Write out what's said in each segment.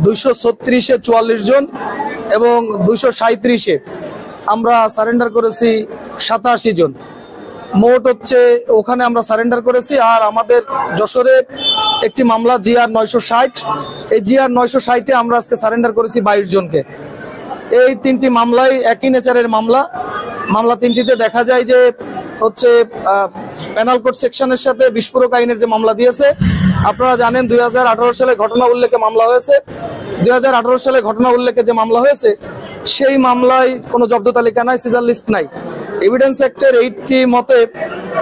236-এ 44 জন এবং 237-এ আমরা সারেন্ডার করেছি 87 জন। মোট হচ্ছে ওখানে আমরা সারেন্ডার করেছি। আর আমাদের যশোরে একটি মামলা GR 960, এই GR 960-এ আমরা আজকে সারেন্ডার করেছি 22 জনকে। এই তিনটি মামলাই একই নেচারের মামলা। মামলা তিনটিতে দেখা যায় যে হচ্ছে পেনাল কোড সেকশনের সাথে বিস্ফোরক আইনের যে মামলা দিয়েছে, আপনারা জানেন 2018 সালে ঘটনা উল্লেখে মামলা হয়েছে। 2018 সালে ঘটনা উল্লেখে যে মামলা হয়েছে সেই মামলায় কোনো জব্দ তালিকা নাই, সিজার লিস্ট নাই। এভিডেন্স অ্যাক্টের 80 মতে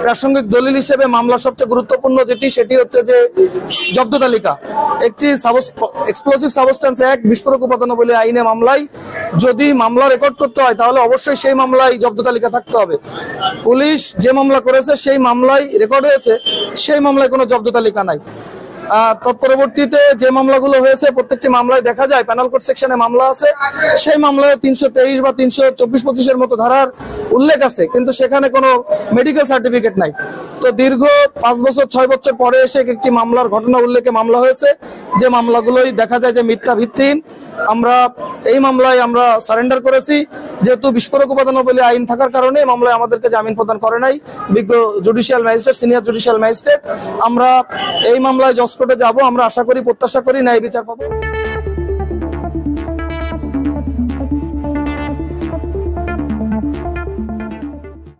প্রাসঙ্গিক দলিল হিসেবে মামলা সবচেয়ে গুরুত্বপূর্ণ সেটি হচ্ছে যে জব্দ তালিকা। একটি এক্সপ্লোসিভ সাবস্টেন্স অ্যাক্ট, বিস্ফোরক উপাদানাবলী আইনে মামলায় যদি মামলা রেকর্ড করতে হয় তাহলে অবশ্যই সেই মামলায় জব্দ তালিকা থাকতে হবে। পুলিশ যে মামলা করেছে সেই মামলায় রেকর্ড হয়েছে, সেই মামলায় কোনো জব্দ তালিকা নাই। তৎপরবর্তীতে যে মামলাগুলো হয়েছে প্রত্যেকটি মামলায় দেখা যায় পেনাল কোড সেকশনে মামলা আছে, সেই মামলায় 323 বা 324-25-এর মতো ধারার উল্লেখ আছে, কিন্তু সেখানে কোনো মেডিকেল সার্টিফিকেট নাই। তো দীর্ঘ 5 বছর 6 বছর পরে এসে একটি মামলার ঘটনা উল্লেখে মামলা হয়েছে, যে মামলাগুলোই দেখা যায় যে মিথ্যা ভিত্তিহীন। আমরা এই মামলায় আমরা সারেন্ডার করেছি, যেহেতু বিস্ফোরক উপাদানাবলী আইন থাকার কারণে মামলায় আমাদেরকে জামিন প্রদান করে নাই বিজ্ঞ judicial magistrate, senior judicial magistrate. আমরা এই মামলায় জজ কোর্টে যাব। আমরা আশা করি, প্রত্যাশা করি ন্যায় বিচার পাবো।